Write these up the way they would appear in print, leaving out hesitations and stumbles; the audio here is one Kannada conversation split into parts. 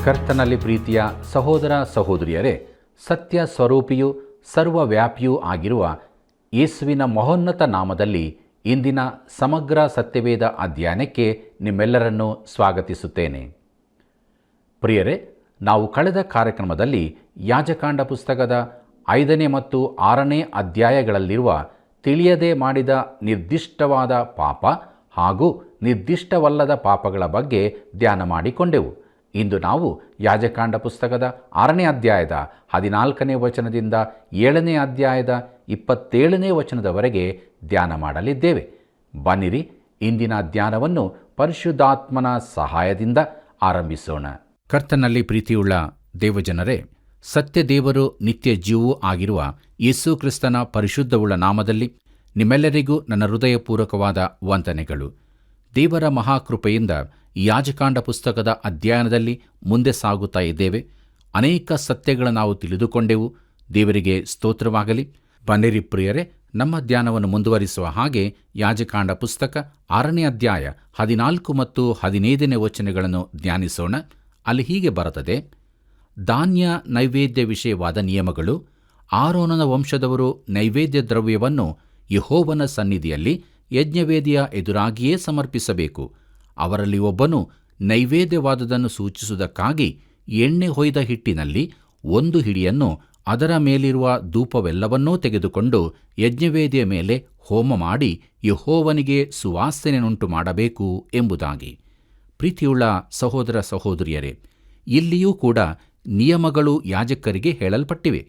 ಕರ್ತನಲ್ಲಿ ಪ್ರೀತಿಯ ಸಹೋದರ ಸಹೋದರಿಯರೇ, ಸತ್ಯ ಸ್ವರೂಪಿಯೂ ಸರ್ವವ್ಯಾಪಿಯೂ ಆಗಿರುವ ಯೇಸುವಿನ ಮಹೋನ್ನತ ನಾಮದಲ್ಲಿ ಇಂದಿನ ಸಮಗ್ರ ಸತ್ಯವೇದ ಅಧ್ಯಯನಕ್ಕೆ ನಿಮ್ಮೆಲ್ಲರನ್ನೂ ಸ್ವಾಗತಿಸುತ್ತೇನೆ. ಪ್ರಿಯರೇ, ನಾವು ಕಳೆದ ಕಾರ್ಯಕ್ರಮದಲ್ಲಿ ಯಾಜಕಾಂಡ ಪುಸ್ತಕದ 5ನೇ ಮತ್ತು 6ನೇ ಅಧ್ಯಾಯಗಳಲ್ಲಿರುವ ತಿಳಿಯದೆ ಮಾಡಿದ ನಿರ್ದಿಷ್ಟವಾದ ಪಾಪ ಹಾಗೂ ನಿರ್ದಿಷ್ಟವಲ್ಲದ ಪಾಪಗಳ ಬಗ್ಗೆ ಧ್ಯಾನ ಮಾಡಿಕೊಂಡೆವು. ಇಂದು ನಾವು ಯಾಜಕಾಂಡ ಪುಸ್ತಕದ 6ನೇ ಅಧ್ಯಾಯದ 14ನೇ ವಚನದಿಂದ 7ನೇ ಅಧ್ಯಾಯದ 27ನೇ ವಚನದವರೆಗೆ ಧ್ಯಾನ ಮಾಡಲಿದ್ದೇವೆ. ಬನ್ನಿರಿ, ಇಂದಿನ ಧ್ಯಾನವನ್ನು ಪರಿಶುದ್ಧಾತ್ಮನ ಸಹಾಯದಿಂದ ಆರಂಭಿಸೋಣ. ಕರ್ತನಲ್ಲಿ ಪ್ರೀತಿಯುಳ್ಳ ದೇವಜನರೇ, ಸತ್ಯದೇವರು ನಿತ್ಯ ಜೀವವೂ ಆಗಿರುವ ಯೇಸು ಕ್ರಿಸ್ತನ ಪರಿಶುದ್ಧವುಳ್ಳ ನಾಮದಲ್ಲಿ ನಿಮ್ಮೆಲ್ಲರಿಗೂ ನನ್ನ ಹೃದಯಪೂರ್ವಕವಾದ ವಂದನೆಗಳು. ದೇವರ ಮಹಾಕೃಪೆಯಿಂದ ಯಾಜಕಾಂಡ ಪುಸ್ತಕದ ಅಧ್ಯಯನದಲ್ಲಿ ಮುಂದೆ ಸಾಗುತ್ತಾ ಇದ್ದೇವೆ. ಅನೇಕ ಸತ್ಯಗಳನ್ನು ನಾವು ತಿಳಿದುಕೊಂಡೆವು. ದೇವರಿಗೆ ಸ್ತೋತ್ರವಾಗಲಿ. ಬನ್ನಿರಿ ಪ್ರಿಯರೇ, ನಮ್ಮ ಧ್ಯಾನವನ್ನು ಮುಂದುವರಿಸುವ ಹಾಗೆ ಯಾಜಕಾಂಡ ಪುಸ್ತಕ 6ನೇ ಅಧ್ಯಾಯ 14 ಮತ್ತು 15ನೇ ವಚನಗಳನ್ನು ಧ್ಯಾನಿಸೋಣ. ಅಲ್ಲಿ ಹೀಗೆ ಬರುತ್ತದೆ: ಧಾನ್ಯ ನೈವೇದ್ಯ ವಿಷಯವಾದ ನಿಯಮಗಳು. ಆರೋನನ ವಂಶದವರು ನೈವೇದ್ಯ ದ್ರವ್ಯವನ್ನು ಯೆಹೋವನ ಸನ್ನಿಧಿಯಲ್ಲಿ ಯಜ್ಞವೇದಿಯ ಎದುರಾಗಿಯೇ ಸಮರ್ಪಿಸಬೇಕು. ಅವರಲ್ಲಿ ಒಬ್ಬನು ನೈವೇದ್ಯವಾದದನ್ನು ಸೂಚಿಸುವುದಕ್ಕಾಗಿ ಎಣ್ಣೆ ಹೊಯ್ದ ಹಿಟ್ಟಿನಲ್ಲಿ 1 ಹಿಡಿಯನ್ನು ಅದರ ಮೇಲಿರುವ ಧೂಪವೆಲ್ಲವನ್ನೂ ತೆಗೆದುಕೊಂಡು ಯಜ್ಞವೇದಿಯ ಮೇಲೆ ಹೋಮ ಮಾಡಿ ಯೆಹೋವನಿಗೆ ಸುವಾಸನೆಯನ್ನುಂಟು ಮಾಡಬೇಕು ಎಂಬುದಾಗಿ. ಪ್ರೀತಿಯುಳ್ಳ ಸಹೋದರ ಸಹೋದರಿಯರೇ, ಇಲ್ಲಿಯೂ ಕೂಡ ನಿಯಮಗಳು ಯಾಜಕರಿಗೆ ಹೇಳಲ್ಪಟ್ಟಿವೆ.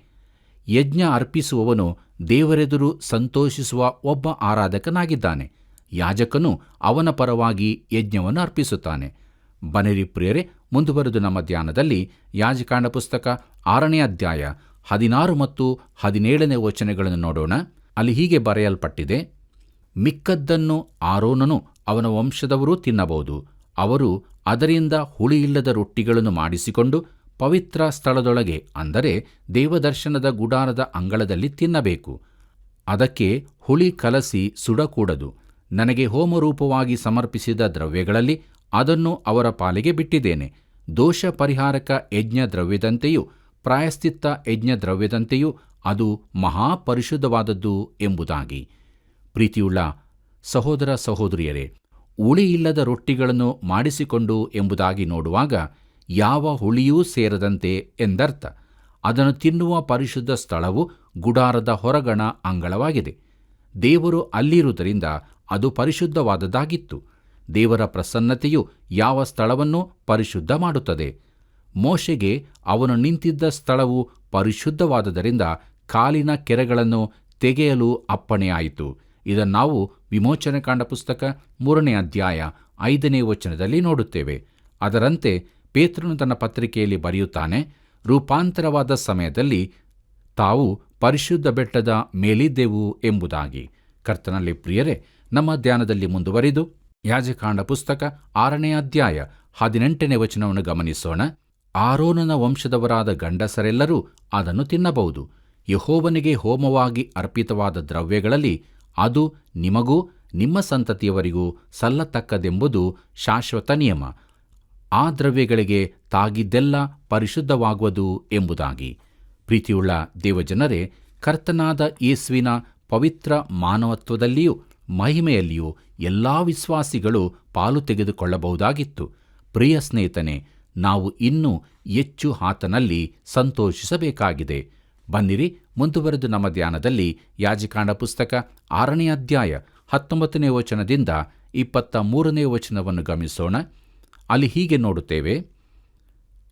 ಯಜ್ಞ ಅರ್ಪಿಸುವವನು ದೇವರೆದುರು ಸಂತೋಷಿಸುವ ಒಬ್ಬ ಆರಾಧಕನಾಗಿದ್ದಾನೆ. ಯಾಜಕನು ಅವನ ಪರವಾಗಿ ಯಜ್ಞವನ್ನು ಅರ್ಪಿಸುತ್ತಾನೆ. ಬನ್ನಿರಿ ಪ್ರಿಯರೇ, ಮುಂದುವರೆದು ನಮ್ಮ ಧ್ಯಾನದಲ್ಲಿ ಯಾಜಕಾಂಡ ಪುಸ್ತಕ 6ನೇ ಅಧ್ಯಾಯ 16 ಮತ್ತು 17ನೇ ವಚನಗಳನ್ನು ನೋಡೋಣ. ಅಲ್ಲಿ ಹೀಗೆ ಬರೆಯಲ್ಪಟ್ಟಿದೆ: ಮಿಕ್ಕದ್ದನ್ನು ಆರೋನನು ಅವನ ವಂಶದವರೂ ತಿನ್ನಬಹುದು. ಅವರು ಅದರಿಂದ ಹುಳಿಯಿಲ್ಲದ ರೊಟ್ಟಿಗಳನ್ನು ಮಾಡಿಸಿಕೊಂಡು ಪವಿತ್ರ ಸ್ಥಳದೊಳಗೆ, ಅಂದರೆ ದೇವದರ್ಶನದ ಗುಡಾರದ ಅಂಗಳದಲ್ಲಿ ತಿನ್ನಬೇಕು. ಅದಕ್ಕೆ ಹುಳಿ ಕಲಸಿ ಸುಡಕೂಡದು. ನನಗೆ ಹೋಮರೂಪವಾಗಿ ಸಮರ್ಪಿಸಿದ ದ್ರವ್ಯಗಳಲ್ಲಿ ಅದನ್ನು ಅವರ ಪಾಲಿಗೆ ಬಿಟ್ಟಿದ್ದೇನೆ. ದೋಷ ಪರಿಹಾರಕ ಯಜ್ಞ ದ್ರವ್ಯದಂತೆಯೂ ಪ್ರಾಯಶ್ಚಿತ್ತ ಯಜ್ಞ ದ್ರವ್ಯದಂತೆಯೂ ಅದು ಮಹಾಪರಿಶುದ್ಧವಾದದ್ದು ಎಂಬುದಾಗಿ. ಪ್ರೀತಿಯುಳ್ಳ ಸಹೋದರ ಸಹೋದರಿಯರೇ, ಹುಳಿಯಿಲ್ಲದ ರೊಟ್ಟಿಗಳನ್ನು ಮಾಡಿಸಿಕೊಂಡು ಎಂಬುದಾಗಿ ನೋಡುವಾಗ ಯಾವ ಹುಳಿಯೂ ಸೇರದಂತೆ ಎಂದರ್ಥ. ಅದನ್ನು ತಿನ್ನುವ ಪರಿಶುದ್ಧ ಸ್ಥಳವು ಗುಡಾರದ ಹೊರಗಣ ಅಂಗಳವಾಗಿದೆ. ದೇವರು ಅಲ್ಲಿರುವುದರಿಂದ ಅದು ಪರಿಶುದ್ಧವಾದದ್ದಾಗಿತ್ತು. ದೇವರ ಪ್ರಸನ್ನತೆಯು ಯಾವ ಸ್ಥಳವನ್ನು ಪರಿಶುದ್ಧ ಮಾಡುತ್ತದೆ. ಮೋಶೆಗೆ ಅವನು ನಿಂತಿದ್ದ ಸ್ಥಳವು ಪರಿಶುದ್ಧವಾದದರಿಂದ ಕಾಲಿನ ಕೆರೆಗಳನ್ನು ತೆಗೆಯಲು ಅಪ್ಪಣೆಯಾಯಿತು. ಇದನ್ನು ನಾವು ವಿಮೋಚನಕಾಂಡ ಪುಸ್ತಕ 3ನೇ ಅಧ್ಯಾಯ 5ನೇ ವಚನದಲ್ಲಿ ನೋಡುತ್ತೇವೆ. ಅದರಂತೆ ಪೇತ್ರನು ತನ್ನ ಪತ್ರಿಕೆಯಲ್ಲಿ ಬರೆಯುತ್ತಾನೆ: ರೂಪಾಂತರವಾದ ಸಮಯದಲ್ಲಿ ತಾವು ಪರಿಶುದ್ಧ ಬೆಟ್ಟದ ಮೇಲಿದ್ದೆವು ಎಂಬುದಾಗಿ. ಕರ್ತನಲ್ಲಿ ಪ್ರಿಯರೇ, ನಮ್ಮ ಧ್ಯಾನದಲ್ಲಿ ಮುಂದುವರಿದು ಯಾಜಕಾಂಡ ಪುಸ್ತಕ 6ನೇ ಅಧ್ಯಾಯ 18ನೇ ವಚನವನ್ನು ಗಮನಿಸೋಣ. ಆರೋನನ ವಂಶದವರಾದ ಗಂಡಸರೆಲ್ಲರೂ ಅದನ್ನು ತಿನ್ನಬಹುದು. ಯೆಹೋವನಿಗೆ ಹೋಮವಾಗಿ ಅರ್ಪಿತವಾದ ದ್ರವ್ಯಗಳಲ್ಲಿ ಅದು ನಿಮಗೂ ನಿಮ್ಮ ಸಂತತಿಯವರಿಗೂ ಸಲ್ಲತಕ್ಕದೆಂಬುದು ಶಾಶ್ವತ ನಿಯಮ. ಆ ದ್ರವ್ಯಗಳಿಗೆ ತಾಗಿದ್ದೆಲ್ಲ ಪರಿಶುದ್ಧವಾಗುವುದು ಎಂಬುದಾಗಿ. ಪ್ರೀತಿಯುಳ್ಳ ದೇವಜನರೇ, ಕರ್ತನಾದ ಯೇಸುವಿನ ಪವಿತ್ರ ಮಾನವತ್ವದಲ್ಲಿಯೂ ಮಹಿಮೆಯಲ್ಲಿಯೂ ಎಲ್ಲ ವಿಶ್ವಾಸಿಗಳು ಪಾಲು ತೆಗೆದುಕೊಳ್ಳಬಹುದಾಗಿತ್ತು. ಪ್ರಿಯ ಸ್ನೇಹಿತನೇ, ನಾವು ಇನ್ನೂ ಹೆಚ್ಚು ಆತನಲ್ಲಿ ಸಂತೋಷಿಸಬೇಕಾಗಿದೆ. ಬನ್ನಿರಿ, ಮುಂದುವರೆದು ನಮ್ಮ ಧ್ಯಾನದಲ್ಲಿ ಯಾಜಕಾಂಡ ಪುಸ್ತಕ 6ನೇ ಅಧ್ಯಾಯ 19ನೇ ವಚನದಿಂದ 23ನೇ ವಚನವನ್ನು ಗಮನಿಸೋಣ. ಅಲ್ಲಿ ಹೀಗೆ ನೋಡುತ್ತೇವೆ: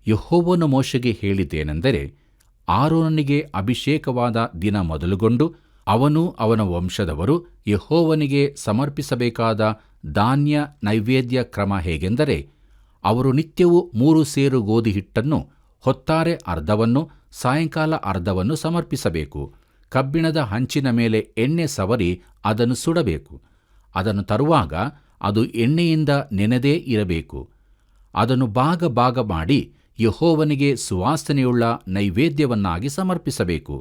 ಯೆಹೋವನು ಮೋಶೆಗೆ ಹೇಳಿದ್ದೇನೆಂದರೆ, ಆರೋನನಿಗೆ ಅಭಿಷೇಕವಾದ ದಿನ ಮೊದಲುಗೊಂಡು ಅವನು ಅವನ ವಂಶದವರು ಯೆಹೋವನಿಗೆ ಸಮರ್ಪಿಸಬೇಕಾದ ಧಾನ್ಯ ನೈವೇದ್ಯ ಕ್ರಮ ಹೇಗೆಂದರೆ, ಅವರು ನಿತ್ಯವೂ 3 ಸೇರು ಗೋಧಿ ಹಿಟ್ಟನ್ನು ಹೊತ್ತಾರೆ ಅರ್ಧವನ್ನು, ಸಾಯಂಕಾಲ ಅರ್ಧವನ್ನು ಸಮರ್ಪಿಸಬೇಕು. ಕಬ್ಬಿಣದ ಹಂಚಿನ ಮೇಲೆ ಎಣ್ಣೆ ಸವರಿ ಅದನ್ನು ಸುಡಬೇಕು. ಅದನ್ನು ತರುವಾಗ ಅದು ಎಣ್ಣೆಯಿಂದ ನೆನೆದೇ ಇರಬೇಕು. ಅದನ್ನು ಭಾಗ ಭಾಗ ಮಾಡಿ ಯೆಹೋವನಿಗೆ ಸುವಾಸನೆಯುಳ್ಳ ನೈವೇದ್ಯವನ್ನಾಗಿ ಸಮರ್ಪಿಸಬೇಕು.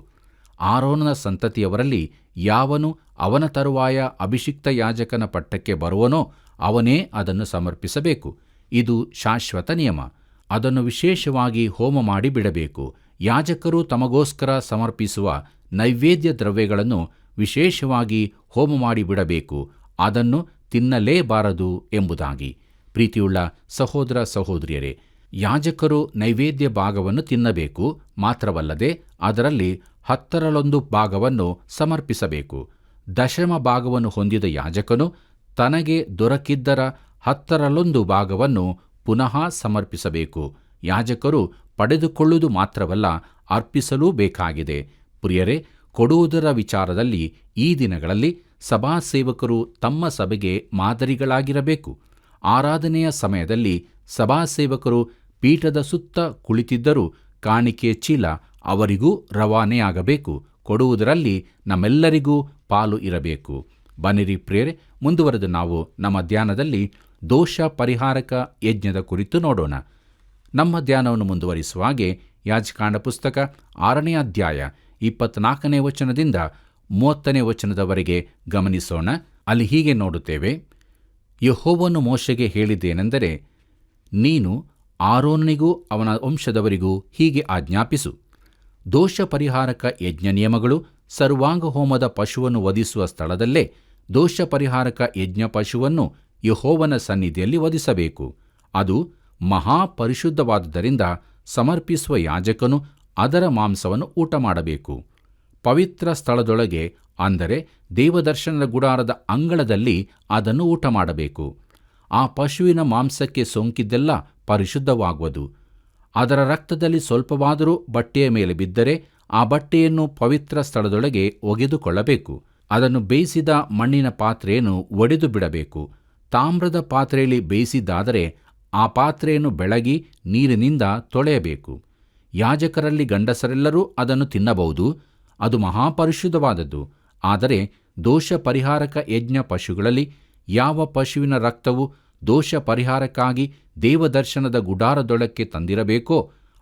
ಆರೋನನ ಸಂತತಿಯವರಲ್ಲಿ ಯಾವನು ಅವನ ತರುವಾಯ ಅಭಿಷಿಕ್ತ ಯಾಜಕನ ಪಟ್ಟಕ್ಕೆ ಬರುವನೋ ಅವನೇ ಅದನ್ನು ಸಮರ್ಪಿಸಬೇಕು. ಇದು ಶಾಶ್ವತ ನಿಯಮ. ಅದನ್ನು ವಿಶೇಷವಾಗಿ ಹೋಮ ಮಾಡಿ ಬಿಡಬೇಕು. ಯಾಜಕರು ತಮಗೋಸ್ಕರ ಸಮರ್ಪಿಸುವ ನೈವೇದ್ಯ ದ್ರವ್ಯಗಳನ್ನು ವಿಶೇಷವಾಗಿ ಹೋಮ ಮಾಡಿ ಬಿಡಬೇಕು, ಅದನ್ನು ತಿನ್ನಲೇಬಾರದು ಎಂಬುದಾಗಿ. ಪ್ರೀತಿಯುಳ್ಳ ಸಹೋದರ ಸಹೋದರಿಯರೇ, ಯಾಜಕರು ನೈವೇದ್ಯ ಭಾಗವನ್ನು ತಿನ್ನಬೇಕು, ಮಾತ್ರವಲ್ಲದೆ ಅದರಲ್ಲಿ 10ರ 1 ಭಾಗವನ್ನು ಸಮರ್ಪಿಸಬೇಕು. ದಶಮ ಭಾಗವನ್ನು ಹೊಂದಿದ ಯಾಜಕನು ತನಗೆ ದೊರಕಿದ್ದರ 10ರ 1 ಭಾಗವನ್ನು ಪುನಃ ಸಮರ್ಪಿಸಬೇಕು. ಯಾಜಕರು ಪಡೆದುಕೊಳ್ಳುವುದು ಮಾತ್ರವಲ್ಲ, ಅರ್ಪಿಸಲೂ ಬೇಕಾಗಿದೆ. ಪ್ರಿಯರೇ, ಕೊಡುವುದರ ವಿಚಾರದಲ್ಲಿ ಈ ದಿನಗಳಲ್ಲಿ ಸಭಾಸೇವಕರು ತಮ್ಮ ಸಭೆಗೆ ಮಾದರಿಗಳಾಗಿರಬೇಕು. ಆರಾಧನೆಯ ಸಮಯದಲ್ಲಿ ಸಭಾಸೇವಕರು ಪೀಠದ ಸುತ್ತ ಕುಳಿತಿದ್ದರೂ ಕಾಣಿಕೆ ಚೀಲ ಅವರಿಗೂ ರವಾನೆಯಾಗಬೇಕು. ಕೊಡುವುದರಲ್ಲಿ ನಮ್ಮೆಲ್ಲರಿಗೂ ಪಾಲು ಇರಬೇಕು. ಬನ್ನಿರಿ ಪ್ರಿಯರೇ, ಮುಂದುವರೆದು ನಾವು ನಮ್ಮ ಧ್ಯಾನದಲ್ಲಿ ದೋಷ ಪರಿಹಾರಕ ಯಜ್ಞದ ಕುರಿತು ನೋಡೋಣ. ನಮ್ಮ ಧ್ಯಾನವನ್ನು ಮುಂದುವರಿಸುವ ಹಾಗೆ ಯಾಜಕಾಂಡ ಪುಸ್ತಕ 6ನೇ ಅಧ್ಯಾಯ 24ನೇ ವಚನದಿಂದ 30ನೇ ವಚನದವರೆಗೆ ಗಮನಿಸೋಣ. ಅಲ್ಲಿ ಹೀಗೆ ನೋಡುತ್ತೇವೆ: ಯೆಹೋವನು ಮೋಶೆಗೆ ಹೇಳಿದ್ದೇನೆಂದರೆ, ನೀನು ಆರೋನನಿಗೂ ಅವನ ವಂಶದವರಿಗೂ ಹೀಗೆ ಆಜ್ಞಾಪಿಸು, ದೋಷ ಪರಿಹಾರಕ ಯಜ್ಞ ನಿಯಮಗಳು ಸರ್ವಾಂಗ ಹೋಮದ ಪಶುವನ್ನು ವಧಿಸುವ ಸ್ಥಳದಲ್ಲೇ ದೋಷ ಪರಿಹಾರಕ ಯಜ್ಞ ಪಶುವನ್ನು ಯೆಹೋವನ ಸನ್ನಿಧಿಯಲ್ಲಿ ವಧಿಸಬೇಕು. ಅದು ಮಹಾಪರಿಶುದ್ಧವಾದುದರಿಂದ ಸಮರ್ಪಿಸುವ ಯಾಜಕನು ಅದರ ಮಾಂಸವನ್ನು ಊಟ ಮಾಡಬೇಕು. ಪವಿತ್ರ ಸ್ಥಳದೊಳಗೆ, ಅಂದರೆ ದೇವದರ್ಶನದ ಗುಡಾರದ ಅಂಗಳದಲ್ಲಿ ಅದನ್ನು ಊಟ ಮಾಡಬೇಕು. ಆ ಪಶುವಿನ ಮಾಂಸಕ್ಕೆ ಸೋಂಕಿದ್ದೆಲ್ಲ ಪರಿಶುದ್ಧವಾಗುವುದು. ಅದರ ರಕ್ತದಲ್ಲಿ ಸ್ವಲ್ಪವಾದರೂ ಬಟ್ಟೆಯ ಮೇಲೆ ಬಿದ್ದರೆ ಆ ಬಟ್ಟೆಯನ್ನು ಪವಿತ್ರ ಸ್ಥಳದೊಳಗೆ ಒಗೆದುಕೊಳ್ಳಬೇಕು. ಅದನ್ನು ಬೇಯಿಸಿದ ಮಣ್ಣಿನ ಪಾತ್ರೆಯನ್ನು ಒಡೆದು ಬಿಡಬೇಕು. ತಾಮ್ರದ ಪಾತ್ರೆಯಲ್ಲಿ ಬೇಯಿಸಿದ್ದಾದರೆ ಆ ಪಾತ್ರೆಯನ್ನು ಬೆಳಗಿ ನೀರಿನಿಂದ ತೊಳೆಯಬೇಕು. ಯಾಜಕರಲ್ಲಿ ಗಂಡಸರೆಲ್ಲರೂ ಅದನ್ನು ತಿನ್ನಬಹುದು, ಅದು ಮಹಾಪರಿಶುದ್ಧವಾದದ್ದು. ಆದರೆ ದೋಷ ಪರಿಹಾರಕ ಯಜ್ಞ ಪಶುಗಳಲ್ಲಿ ಯಾವ ಪಶುವಿನ ರಕ್ತವು ದೋಷ ಪರಿಹಾರಕ್ಕಾಗಿ ದೇವದರ್ಶನದ ಗುಡಾರದೊಳಕ್ಕೆ ತಂದಿರಬೇಕೋ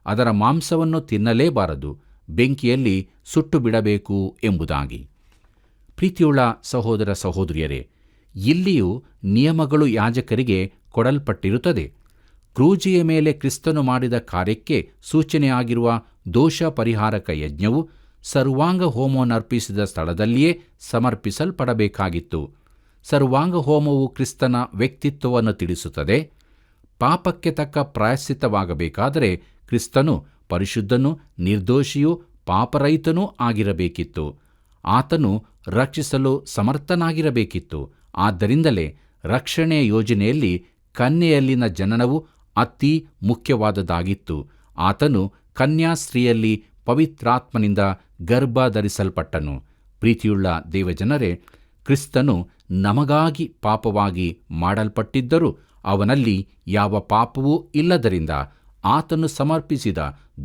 ಅದರ ಮಾಂಸವನ್ನು ತಿನ್ನಲೇಬಾರದು, ಬೆಂಕಿಯಲ್ಲಿ ಸುಟ್ಟು ಬಿಡಬೇಕು ಎಂಬುದಾಗಿ. ಪ್ರೀತಿಯುಳ್ಳ ಸಹೋದರ ಸಹೋದರಿಯರೇ, ಇಲ್ಲಿಯೂ ನಿಯಮಗಳು ಯಾಜಕರಿಗೆ ಕೊಡಲ್ಪಟ್ಟಿರುತ್ತದೆ. ಕ್ರೂಜಿಯ ಮೇಲೆ ಕ್ರಿಸ್ತನು ಮಾಡಿದ ಕಾರ್ಯಕ್ಕೆ ಸೂಚನೆಯಾಗಿರುವ ದೋಷ ಪರಿಹಾರಕ ಯಜ್ಞವು ಸರ್ವಾಂಗ ಹೋಮವನ್ನರ್ಪಿಸಿದ ಸ್ಥಳದಲ್ಲಿಯೇ ಸಮರ್ಪಿಸಲ್ಪಡಬೇಕಾಗಿತ್ತು. ಸರ್ವಾಂಗ ಹೋಮವು ಕ್ರಿಸ್ತನ ವ್ಯಕ್ತಿತ್ವವನ್ನು ತಿಳಿಸುತ್ತದೆ. ಪಾಪಕ್ಕೆ ತಕ್ಕ ಪ್ರಾಯಶ್ಚಿತ್ತವಾಗಬೇಕಾದರೆ ಕ್ರಿಸ್ತನು ಪರಿಶುದ್ಧನೂ ನಿರ್ದೋಷಿಯೂ ಪಾಪರಹಿತನೂ ಆಗಿರಬೇಕಿತ್ತು. ಆತನು ರಕ್ಷಿಸಲು ಸಮರ್ಥನಾಗಿರಬೇಕಿತ್ತು. ಆದ್ದರಿಂದಲೇ ರಕ್ಷಣೆಯ ಯೋಜನೆಯಲ್ಲಿ ಕನ್ಯೆಯಲ್ಲಿನ ಜನನವು ಅತಿ ಮುಖ್ಯವಾದದ್ದಾಗಿತ್ತು. ಆತನು ಕನ್ಯಾಸ್ತ್ರೀಯಲ್ಲಿ ಪವಿತ್ರಾತ್ಮನಿಂದ ಗರ್ಭ ಧರಿಸಲ್ಪಟ್ಟನು. ಪ್ರೀತಿಯುಳ್ಳ ದೇವಜನರೇ, ಕ್ರಿಸ್ತನು ನಮಗಾಗಿ ಪಾಪವಾಗಿ ಮಾಡಲ್ಪಟ್ಟಿದ್ದರೂ ಅವನಲ್ಲಿ ಯಾವ ಪಾಪವೂ ಇಲ್ಲದರಿಂದ ಆತನು ಸಮರ್ಪಿಸಿದ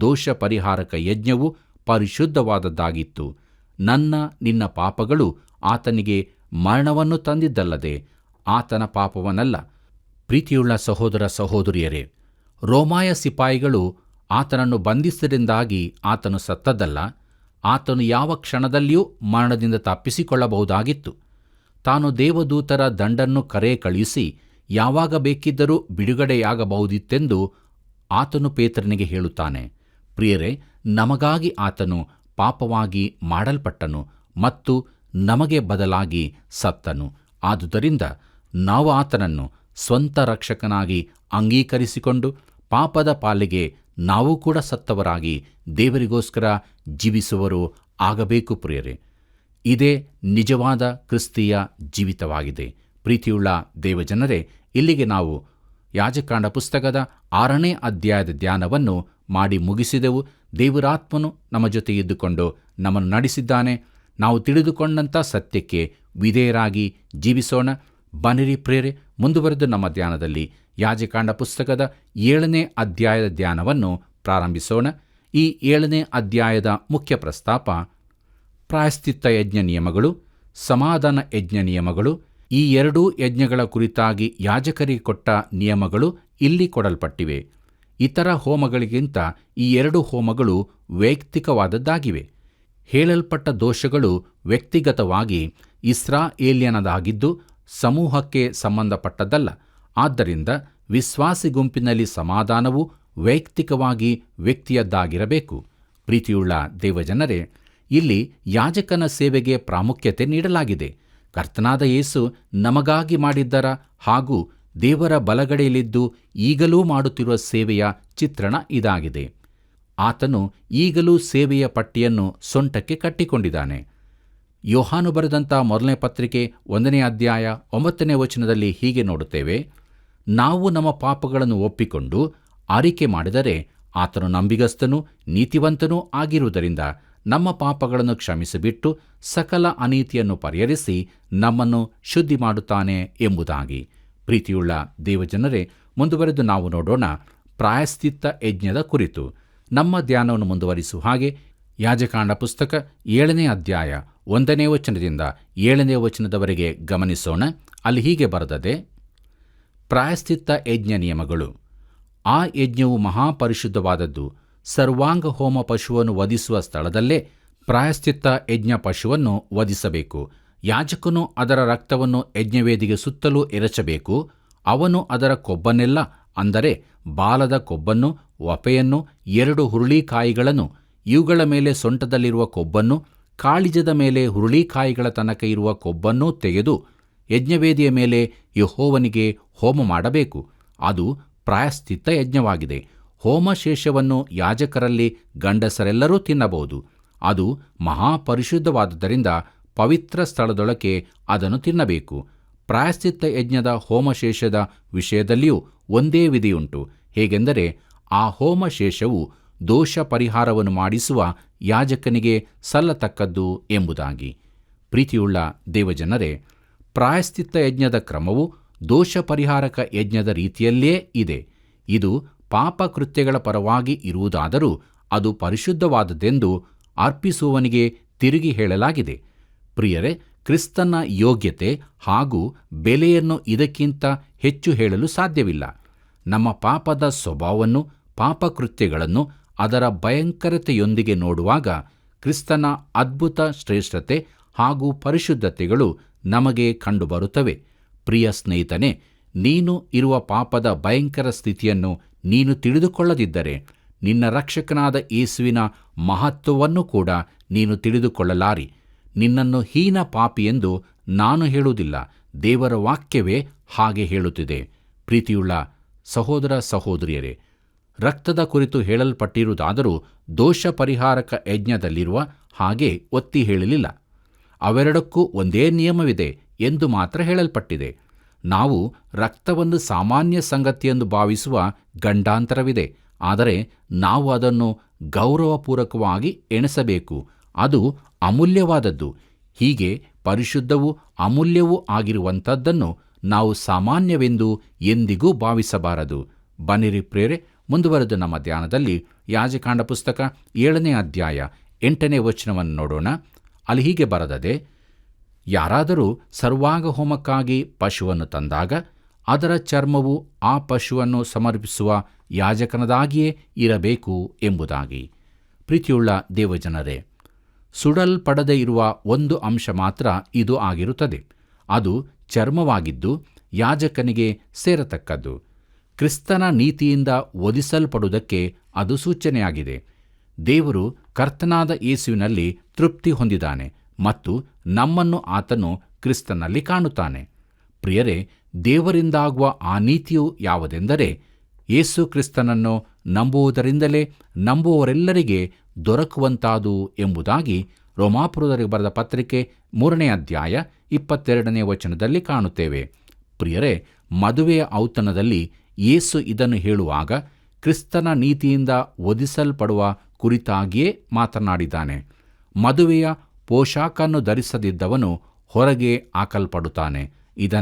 ದೋಷ ಪರಿಹಾರಕ ಯಜ್ಞವು ಪರಿಶುದ್ಧವಾದದ್ದಾಗಿತ್ತು. ನಿನ್ನ ಪಾಪಗಳು ಆತನಿಗೆ ಮರಣವನ್ನು ತಂದಿದ್ದಲ್ಲದೆ ಆತನ ಪಾಪವನ್ನಲ್ಲ. ಪ್ರೀತಿಯುಳ್ಳ ಸಹೋದರ ಸಹೋದರಿಯರೇ, ರೋಮಾಯ ಸಿಪಾಯಿಗಳು ಆತನನ್ನು ಬಂಧಿಸಿದ್ದರಿಂದಾಗಿ ಆತನು ಸತ್ತದ್ದಲ್ಲ. ಆತನು ಯಾವ ಕ್ಷಣದಲ್ಲಿಯೂ ಮರಣದಿಂದ ತಪ್ಪಿಸಿಕೊಳ್ಳಬಹುದಾಗಿತ್ತು. ತಾನು ದೇವದೂತರ ದಂಡನ್ನು ಕರೆ ಕಳುಹಿಸಿ ಯಾವಾಗ ಬೇಕಿದ್ದರೂ ಬಿಡುಗಡೆಯಾಗಬಹುದಿತ್ತೆಂದು ಆತನು ಪೇತ್ರನಿಗೆ ಹೇಳುತ್ತಾನೆ. ಪ್ರಿಯರೇ, ನಮಗಾಗಿ ಆತನು ಪಾಪವಾಗಿ ಮಾಡಲ್ಪಟ್ಟನು ಮತ್ತು ನಮಗೆ ಬದಲಾಗಿ ಸತ್ತನು. ಆದುದರಿಂದ ನಾವು ಆತನನ್ನು ಸ್ವಂತ ರಕ್ಷಕನಾಗಿ ಅಂಗೀಕರಿಸಿಕೊಂಡು ಪಾಪದ ಪಾಲಿಗೆ ನಾವು ಕೂಡ ಸತ್ತವರಾಗಿ ದೇವರಿಗೋಸ್ಕರ ಜೀವಿಸುವರು ಆಗಬೇಕು. ಪ್ರಿಯರೇ, ಇದೇ ನಿಜವಾದ ಕ್ರಿಸ್ತೀಯ ಜೀವಿತವಾಗಿದೆ. ಪ್ರೀತಿಯುಳ್ಳ ದೇವಜನರೇ, ಇಲ್ಲಿಗೆ ನಾವು ಯಾಜಕಾಂಡ ಪುಸ್ತಕದ 6ನೇ ಅಧ್ಯಾಯದ ಧ್ಯಾನವನ್ನು ಮಾಡಿ ಮುಗಿಸಿದೆವು. ದೇವರಾತ್ಮನು ನಮ್ಮ ಜೊತೆ ಇದ್ದುಕೊಂಡು ನಮ್ಮನ್ನು ನಡೆಸಿದ್ದಾನೆ. ನಾವು ತಿಳಿದುಕೊಂಡಂಥ ಸತ್ಯಕ್ಕೆ ವಿಧೇಯರಾಗಿ ಜೀವಿಸೋಣ. ಬನ್ನಿರಿ ಪ್ರಿಯರೇ, ಮುಂದುವರೆದು ನಮ್ಮ ಧ್ಯಾನದಲ್ಲಿ ಯಾಜಕಾಂಡ ಪುಸ್ತಕದ 7ನೇ ಅಧ್ಯಾಯದ ಧ್ಯಾನವನ್ನು ಪ್ರಾರಂಭಿಸೋಣ. ಈ 7ನೇ ಅಧ್ಯಾಯದ ಮುಖ್ಯ ಪ್ರಸ್ತಾಪ ಪ್ರಾಯಶ್ಚಿತ್ತ ಯಜ್ಞ ನಿಯಮಗಳು, ಸಮಾಧಾನ ಯಜ್ಞ ನಿಯಮಗಳು. ಈ ಎರಡೂ ಯಜ್ಞಗಳ ಕುರಿತಾಗಿ ಯಾಜಕರಿಗೆ ಕೊಟ್ಟ ನಿಯಮಗಳು ಇಲ್ಲಿ ಕೊಡಲ್ಪಟ್ಟಿವೆ. ಇತರ ಹೋಮಗಳಿಗಿಂತ ಈ 2 ಹೋಮಗಳು ವೈಯಕ್ತಿಕವಾದದ್ದಾಗಿವೆ. ಹೇಳಲ್ಪಟ್ಟ ದೋಷಗಳು ವ್ಯಕ್ತಿಗತವಾಗಿ ಇಸ್ರಾಯೇಲ್ಯನದಾಗಿದ್ದು ಸಮೂಹಕ್ಕೆ ಸಂಬಂಧಪಟ್ಟದ್ದಲ್ಲ. ಆದ್ದರಿಂದ ವಿಶ್ವಾಸಿ ಗುಂಪಿನಲ್ಲಿ ಸಮಾಧಾನವು ವೈಯಕ್ತಿಕವಾಗಿ ವ್ಯಕ್ತಿಯದ್ದಾಗಿರಬೇಕು. ಪ್ರೀತಿಯುಳ್ಳ ದೇವಜನರೇ, ಇಲ್ಲಿ ಯಾಜಕನ ಸೇವೆಗೆ ಪ್ರಾಮುಖ್ಯತೆ ನೀಡಲಾಗಿದೆ. ಕರ್ತನಾದ ಯೇಸು ನಮಗಾಗಿ ಮಾಡಿದ್ದರ ಹಾಗೂ ದೇವರ ಬಲಗಡೆಯಲ್ಲಿದ್ದು ಈಗಲೂ ಮಾಡುತ್ತಿರುವ ಸೇವೆಯ ಚಿತ್ರಣ ಇದಾಗಿದೆ. ಆತನು ಈಗಲೂ ಸೇವೆಯ ಪಟ್ಟಿಯನ್ನು ಸೊಂಟಕ್ಕೆ ಕಟ್ಟಿಕೊಂಡಿದ್ದಾನೆ. ಯೋಹಾನು ಬರೆದಂಥ ಮೊದಲನೇ ಪತ್ರಿಕೆ 1ನೇ ಅಧ್ಯಾಯ 9ನೇ ವಚನದಲ್ಲಿ ಹೀಗೆ ನೋಡುತ್ತೇವೆ: ನಾವು ನಮ್ಮ ಪಾಪಗಳನ್ನು ಒಪ್ಪಿಕೊಂಡು ಆರಿಕೆ ಮಾಡಿದರೆ ಆತನು ನಂಬಿಗಸ್ತನೂ ನೀತಿವಂತನೂ ಆಗಿರುವುದರಿಂದ ನಮ್ಮ ಪಾಪಗಳನ್ನು ಕ್ಷಮಿಸಿಬಿಟ್ಟು ಸಕಲ ಅನೀತಿಯನ್ನು ಪರಿಹರಿಸಿ ನಮ್ಮನ್ನು ಶುದ್ಧಿ ಮಾಡುತ್ತಾನೆ ಎಂಬುದಾಗಿ. ಪ್ರೀತಿಯುಳ್ಳ ದೇವಜನರೇ, ಮುಂದುವರೆದು ನಾವು ನೋಡೋಣ ಪ್ರಾಯಶ್ಚಿತ್ತ ಯಜ್ಞದ ಕುರಿತು. ನಮ್ಮ ಧ್ಯಾನವನ್ನು ಮುಂದುವರಿಸುವ ಹಾಗೆ ಯಾಜಕಾಂಡ ಪುಸ್ತಕ 7ನೇ ಅಧ್ಯಾಯ 1ನೇ ವಚನದಿಂದ 7ನೇ ವಚನದವರೆಗೆ ಗಮನಿಸೋಣ. ಅಲ್ಲಿ ಹೀಗೆ ಬರೆದದೆ: ಪ್ರಾಯಶ್ಚಿತ್ತ ಯಜ್ಞ ನಿಯಮಗಳು. ಆ ಯಜ್ಞವು ಮಹಾಪರಿಶುದ್ಧವಾದದ್ದು. ಸರ್ವಾಂಗ ಹೋಮ ಪಶುವನ್ನು ವಧಿಸುವ ಸ್ಥಳದಲ್ಲೇ ಪ್ರಾಯಶ್ಚಿತ್ತ ಯಜ್ಞ ಪಶುವನ್ನು ವಧಿಸಬೇಕು. ಯಾಜಕನು ಅದರ ರಕ್ತವನ್ನು ಯಜ್ಞವೇದಿಗೆ ಸುತ್ತಲೂ ಎರಚಬೇಕು. ಅವನು ಅದರ ಕೊಬ್ಬನ್ನೆಲ್ಲ, ಅಂದರೆ ಬಾಲದ ಕೊಬ್ಬನ್ನು, ವಪೆಯನ್ನು, 2 ಹುರುಳಿಕಾಯಿಗಳನ್ನು, ಇವುಗಳ ಮೇಲೆ ಸೊಂಟದಲ್ಲಿರುವ ಕೊಬ್ಬನ್ನು, ಕಾಳಿಜದ ಮೇಲೆ ಹುರುಳಿಕಾಯಿಗಳ ತನಕ ಇರುವ ಕೊಬ್ಬನ್ನೂ ತೆಗೆದು ಯಜ್ಞವೇದಿಯ ಮೇಲೆ ಯೆಹೋವನಿಗೆ ಹೋಮ ಮಾಡಬೇಕು. ಅದು ಪ್ರಾಯಶ್ಚಿತ್ತ ಯಜ್ಞವಾಗಿದೆ. ಹೋಮಶೇಷವನ್ನು ಯಾಜಕರಲ್ಲಿ ಗಂಡಸರೆಲ್ಲರೂ ತಿನ್ನಬಹುದು. ಅದು ಮಹಾಪರಿಶುದ್ಧವಾದುದರಿಂದ ಪವಿತ್ರ ಸ್ಥಳದೊಳಗೆ ಅದನ್ನು ತಿನ್ನಬೇಕು. ಪ್ರಾಯಶ್ಚಿತ್ತ ಯಜ್ಞದ ಹೋಮಶೇಷದ ವಿಷಯದಲ್ಲಿಯೂ ಒಂದೇ ವಿಧಿಯುಂಟು. ಹೇಗೆಂದರೆ, ಆ ಹೋಮಶೇಷವು ದೋಷ ಪರಿಹಾರವನ್ನು ಮಾಡಿಸುವ ಯಾಜಕನಿಗೆ ಸಲ್ಲತಕ್ಕದ್ದು ಎಂಬುದಾಗಿ. ಪ್ರೀತಿಯುಳ್ಳ ದೇವಜನರೇ, ಪ್ರಾಯಶ್ಚಿತ್ತ ಯಜ್ಞದ ಕ್ರಮವು ದೋಷ ಪರಿಹಾರಕ ಯಜ್ಞದ ರೀತಿಯಲ್ಲೇ ಇದೆ. ಇದು ಪಾಪ ಕೃತ್ಯಗಳ ಪರವಾಗಿ ಇರುವುದಾದರೂ ಅದು ಪರಿಶುದ್ಧವಾದದ್ದೆಂದು ಅರ್ಪಿಸುವವನಿಗೆ ತಿರುಗಿ ಹೇಳಲಾಗಿದೆ. ಪ್ರಿಯರೇ, ಕ್ರಿಸ್ತನ ಯೋಗ್ಯತೆ ಹಾಗೂ ಬೆಲೆಯನ್ನು ಇದಕ್ಕಿಂತ ಹೆಚ್ಚು ಹೇಳಲು ಸಾಧ್ಯವಿಲ್ಲ. ನಮ್ಮ ಪಾಪದ ಸ್ವಭಾವವನ್ನು, ಪಾಪಕೃತ್ಯಗಳನ್ನು ಅದರ ಭಯಂಕರತೆಯೊಂದಿಗೆ ನೋಡುವಾಗ ಕ್ರಿಸ್ತನ ಅದ್ಭುತ ಶ್ರೇಷ್ಠತೆ ಹಾಗೂ ಪರಿಶುದ್ಧತೆಗಳು ನಮಗೆ ಕಂಡುಬರುತ್ತವೆ. ಪ್ರಿಯ ಸ್ನೇಹಿತನೇ, ನೀನು ಇರುವ ಪಾಪದ ಭಯಂಕರ ಸ್ಥಿತಿಯನ್ನು ನೀನು ತಿಳಿದುಕೊಳ್ಳದಿದ್ದರೆ ನಿನ್ನ ರಕ್ಷಕನಾದ ಯೇಸುವಿನ ಮಹತ್ವವನ್ನು ಕೂಡ ನೀನು ತಿಳಿದುಕೊಳ್ಳಲಾರಿ. ನಿನ್ನನ್ನು ಹೀನ ಪಾಪಿಯೆಂದು ನಾನು ಹೇಳುವುದಿಲ್ಲ, ದೇವರ ವಾಕ್ಯವೇ ಹಾಗೆ ಹೇಳುತ್ತಿದೆ. ಪ್ರೀತಿಯುಳ್ಳ ಸಹೋದರ ಸಹೋದರಿಯರೇ, ರಕ್ತದ ಕುರಿತು ಹೇಳಲ್ಪಟ್ಟಿರುವುದಾದರೂ ದೋಷ ಪರಿಹಾರಕ ಯಜ್ಞದಲ್ಲಿರುವ ಹಾಗೆ ಒತ್ತಿ ಹೇಳಲಿಲ್ಲ. ಅವೆರಡಕ್ಕೂ ಒಂದೇ ನಿಯಮವಿದೆ ಎಂದು ಮಾತ್ರ ಹೇಳಲ್ಪಟ್ಟಿದೆ. ನಾವು ರಕ್ತವನ್ನು ಸಾಮಾನ್ಯ ಸಂಗತಿಯೆಂದು ಭಾವಿಸುವ ಗಂಡಾಂತರವಿದೆ. ಆದರೆ ನಾವು ಅದನ್ನು ಗೌರವಪೂರ್ವಕವಾಗಿ ಎಣಿಸಬೇಕು. ಅದು ಅಮೂಲ್ಯವಾದದ್ದು. ಹೀಗೆ ಪರಿಶುದ್ಧವೂ ಅಮೂಲ್ಯವೂ ಆಗಿರುವಂಥದ್ದನ್ನು ನಾವು ಸಾಮಾನ್ಯವೆಂದು ಎಂದಿಗೂ ಭಾವಿಸಬಾರದು. ಬನ್ನಿರಿ ಪ್ರಿಯರೇ, ಮುಂದುವರೆದು ನಮ್ಮ ಧ್ಯಾನದಲ್ಲಿ ಯಾಜಕಾಂಡ ಪುಸ್ತಕ 7ನೇ ಅಧ್ಯಾಯ 8ನೇ ವಚನವನ್ನು ನೋಡೋಣ. ಅಲ್ಲಿ ಹೀಗೆ ಬರೆದದೆ: ಯಾರಾದರೂ ಸರ್ವಾಂಗ ಹೋಮಕ್ಕಾಗಿ ಪಶುವನ್ನು ತಂದಾಗ ಅದರ ಚರ್ಮವು ಆ ಪಶುವನ್ನು ಸಮರ್ಪಿಸುವ ಯಾಜಕನದಾಗಿಯೇ ಇರಬೇಕು ಎಂಬುದಾಗಿ. ಪ್ರೀತಿಯುಳ್ಳ ದೇವಜನರೇ, ಸುಡಲ್ಪಡದೇ ಇರುವ ಒಂದು ಅಂಶ ಮಾತ್ರ ಇದು ಆಗಿರುತ್ತದೆ. ಅದು ಚರ್ಮವಾಗಿದ್ದು ಯಾಜಕನಿಗೆ ಸೇರತಕ್ಕದ್ದು. ಕ್ರಿಸ್ತನ ನೀತಿಯಿಂದ ವಧಿಸಲ್ಪಡುವುದಕ್ಕೆ ಅದು ಸೂಚನೆಯಾಗಿದೆ. ದೇವರು ಕರ್ತನಾದ ಯೇಸುವಿನಲ್ಲಿ ತೃಪ್ತಿ ಹೊಂದಿದ್ದಾನೆ ಮತ್ತು ನಮ್ಮನ್ನು ಆತನು ಕ್ರಿಸ್ತನಲ್ಲಿ ಕಾಣುತ್ತಾನೆ. ಪ್ರಿಯರೇ, ದೇವರಿಂದಾಗುವ ಆ ನೀತಿಯು ಯಾವುದೆಂದರೆ ಯೇಸು ಕ್ರಿಸ್ತನನ್ನು ನಂಬುವುದರಿಂದಲೇ ನಂಬುವವರೆಲ್ಲರಿಗೆ ದೊರಕುವಂತಾದು ಎಂಬುದಾಗಿ ರೋಮಾಪುರದವರಿಗೆ ಬರೆದ ಪತ್ರಿಕೆ 3ನೇ ಅಧ್ಯಾಯ 22ನೇ ವಚನದಲ್ಲಿ ಕಾಣುತ್ತೇವೆ. ಪ್ರಿಯರೇ, ಮದುವೆಯ ಔತಣದಲ್ಲಿ ಯೇಸು ಇದನ್ನು ಹೇಳುವಾಗ ಕ್ರಿಸ್ತನ ನೀತಿಯಿಂದ ವಧಿಸಲ್ಪಡುವ ಕುರಿತಾಗಿಯೇ ಮಾತನಾಡಿದ್ದಾನೆ. ಮದುವೆಯ ಪೋಷಾಕನ್ನು ಧರಿಸದಿದ್ದವನು ಹೊರಗೆ ಹಾಕಲ್ಪಡುತ್ತಾನೆ.